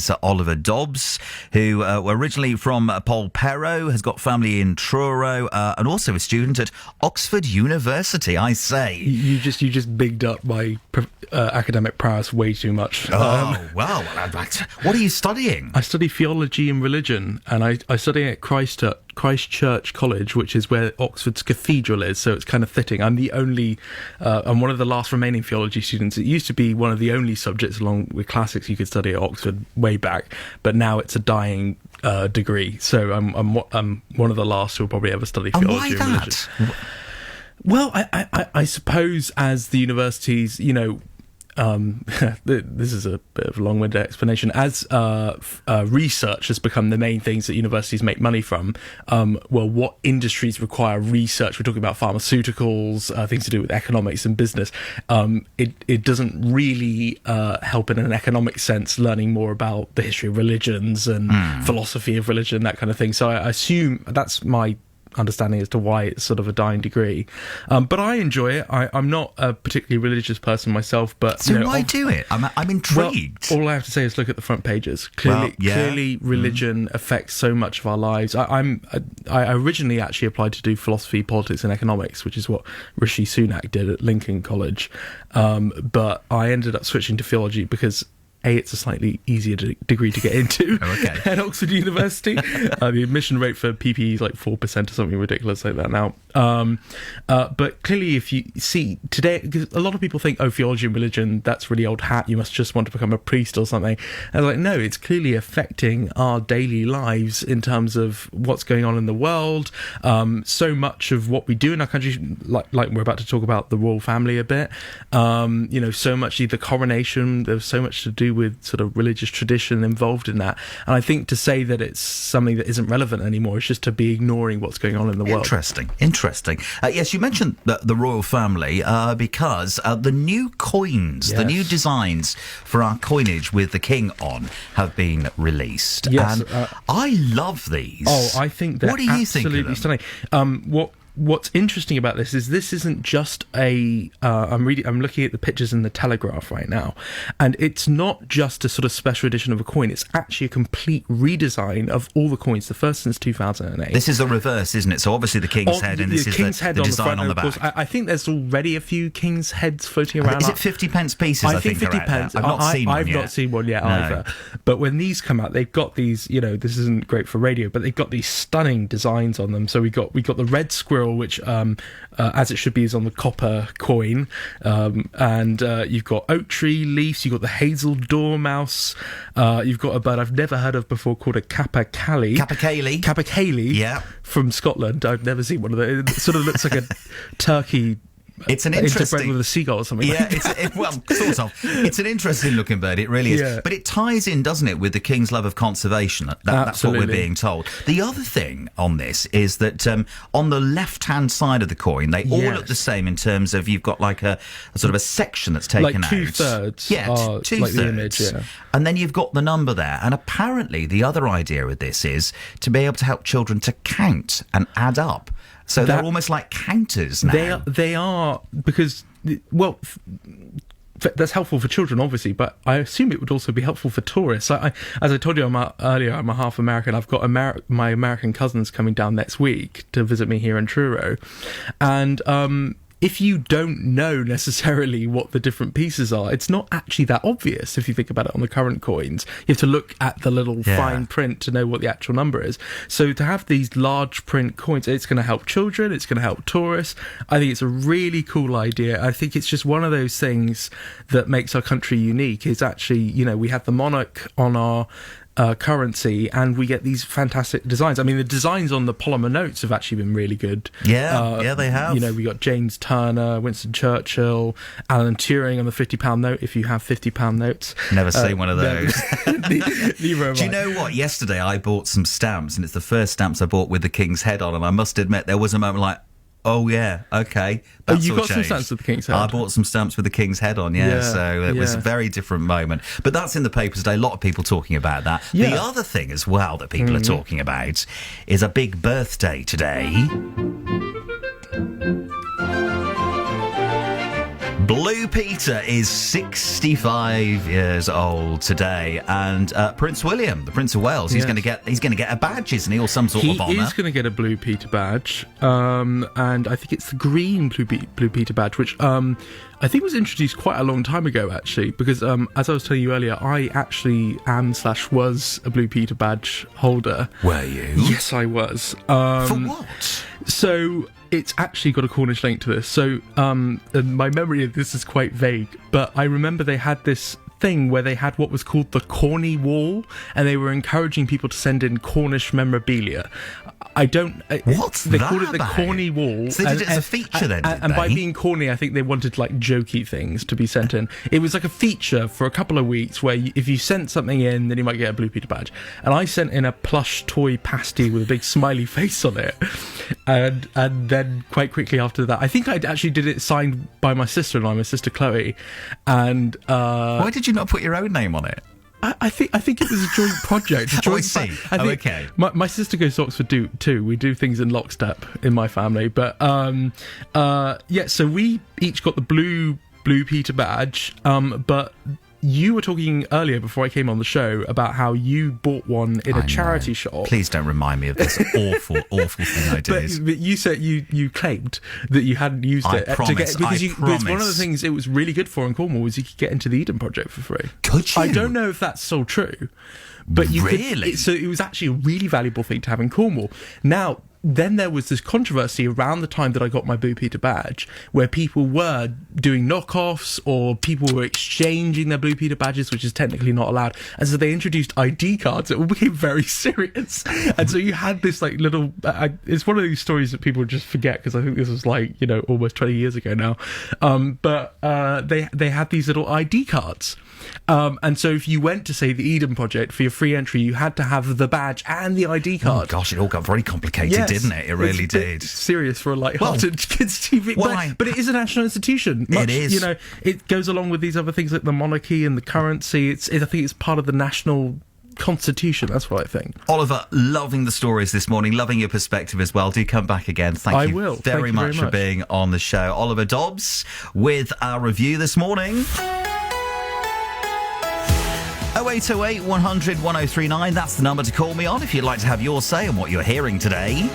Sir Oliver Dobbs, who were originally from Polperro, has got family in Truro, and also a student at Oxford University. I say, you just bigged up my academic prowess way too much. Oh, wow! What are you studying? I study theology and religion, and I study at Christchurch College, which is where Oxford's cathedral is, so it's kind of fitting. I'm one of the last remaining theology students. It used to be one of the only subjects along with classics you could study at Oxford way back, but now it's a dying degree, so I'm one of the last who will probably ever study theology and religion. Well, I suppose as the universities, this is a bit of a long-winded explanation. As research has become the main things that universities make money from, what industries require research? We're talking about pharmaceuticals, things to do with economics and business. It doesn't really help in an economic sense, learning more about the history of religions and philosophy of religion, that kind of thing. So I assume that's my understanding as to why it's sort of a dying degree, but I enjoy it. I'm not a particularly religious person myself, but so why do it? I'm intrigued. Well, all I have to say is look at the front pages. Clearly, religion affects so much of our lives. I originally actually applied to do philosophy, politics, and economics, which is what Rishi Sunak did at Lincoln College, but I ended up switching to theology because it's a slightly easier degree to get into at Oxford University. The admission rate for PPE is like 4% or something ridiculous like that now. But clearly, if you see today, because a lot of people think, theology and religion, that's really old hat. You must just want to become a priest or something. And I'm like, no, it's clearly affecting our daily lives in terms of what's going on in the world. So much of what we do in our country, like we're about to talk about the royal family a bit, so much, the coronation, there's so much to do with sort of religious tradition involved in that, and I think to say that it's something that isn't relevant anymore is just to be ignoring what's going on in the world. Interesting. Yes, you mentioned the royal family because the new coins, the new designs for our coinage with the king on have been released. Yes, and I love these. I think they're absolutely stunning. What's interesting about this isn't just I'm looking at the pictures in the Telegraph right now, and it's not just a sort of special edition of a coin. It's actually a complete redesign of all the coins, the first since 2008. This is the reverse, isn't it? So obviously the king's head, and this is the design on the back. I think there's already a few king's heads floating around. Is it 50p pieces? I think 50p. I've not seen one yet either. But when these come out, they've got these. This isn't great for radio, but they've got these stunning designs on them. So we got the red squirrel, which as it should be is on the copper coin, and you've got oak tree leaves, you've got the hazel dormouse, you've got a bird I've never heard of before called a capercaillie, from Scotland. I've never seen one of those. It sort of looks like a turkey. It's an interesting interbred with a seagull or something. Yeah, sort of. It's an interesting looking bird. It really is. Yeah. But it ties in, doesn't it, with the king's love of conservation? That's what we're being told. The other thing on this is that on the left-hand side of the coin, they all look the same in terms of you've got like a sort of a section that's taken like out. 2/3. Yeah, 2/3. Like the image, yeah. And then you've got the number there. And apparently the other idea with this is to be able to help children to count and add up. So they're almost like counters now. They are because, that's helpful for children, obviously, but I assume it would also be helpful for tourists. As I told you earlier, I'm a half American. I've got my American cousins coming down next week to visit me here in Truro. And if you don't know necessarily what the different pieces are, it's not actually that obvious if you think about it on the current coins. You have to look at the little fine print to know what the actual number is. So to have these large print coins, it's going to help children, it's going to help tourists. I think it's a really cool idea. I think it's just one of those things that makes our country unique, is actually, we have the monarch on our currency, and we get these fantastic designs. I mean, the designs on the polymer notes have actually been really good. Yeah, they have. We got James Turner, Winston Churchill, Alan Turing on the £50 note, if you have £50 notes. Never seen one of those. Do you know what? Yesterday I bought some stamps, and it's the first stamps I bought with the king's head on, and I must admit there was a moment like, oh yeah, okay. You got some stamps with the king's head? I bought some stamps with the king's head on, so it was a very different moment. But that's in the papers today, a lot of people talking about that. Yeah. The other thing as well that people are talking about is a big birthday today. Blue Peter is 65 years old today, and Prince William, the Prince of Wales, he's going to get a badge, isn't he, or some sort of honour? He is going to get a Blue Peter badge, and I think it's the green Blue Peter badge, which I think was introduced quite a long time ago, actually, because as I was telling you earlier, I actually was a Blue Peter badge holder. Were you? Yes, I was. For what? So it's actually got a Cornish link to this. So and my memory of this is quite vague, but I remember they had this thing where they had what was called the Corny Wall, and they were encouraging people to send in Cornish memorabilia. What's they that called it the about? Corny Wall. So they did it as a feature then, and by being corny, I think they wanted like jokey things to be sent in. It was like a feature for a couple of weeks where if you sent something in, then you might get a Blue Peter badge. And I sent in a plush toy pasty with a big smiley face on it, and then quite quickly after that, I think I actually did it signed by my sister-in-law, my sister Chloe. And why did you not put your own name on it? I think it was a joint project. I see. Okay. My sister goes to Oxford too. We do things in lockstep in my family. But so we each got the blue Peter badge. But you were talking earlier before I came on the show about how you bought one in a charity shop. Please don't remind me of this awful thing I did. But you said you claimed that you hadn't used it because one of the things it was really good for in Cornwall was you could get into the Eden Project for free. Could you? I don't know if that's still true, but you really. So it was actually a really valuable thing to have in Cornwall. Now, then there was this controversy around the time that I got my Blue Peter badge where people were doing knockoffs or people were exchanging their Blue Peter badges, which is technically not allowed. And so they introduced ID cards. It all became very serious. And so you had this like little... it's one of these stories that people just forget because I think this was like, almost 20 years ago now. But they had these little ID cards. And so if you went to, say, the Eden Project for your free entry, you had to have the badge and the ID card. Oh, gosh, it all got very complicated, didn't it? It really did. Serious for a light-hearted kids' TV. But it is a national institution. It is. It goes along with these other things like the monarchy and the currency. I think it's part of the national constitution. That's what I think. Oliver, loving the stories this morning, loving your perspective as well. Do come back again. Thank you very much for being on the show. Oliver Dobbs with our review this morning. 0808 100 1039, that's the number to call me on if you'd like to have your say on what you're hearing today.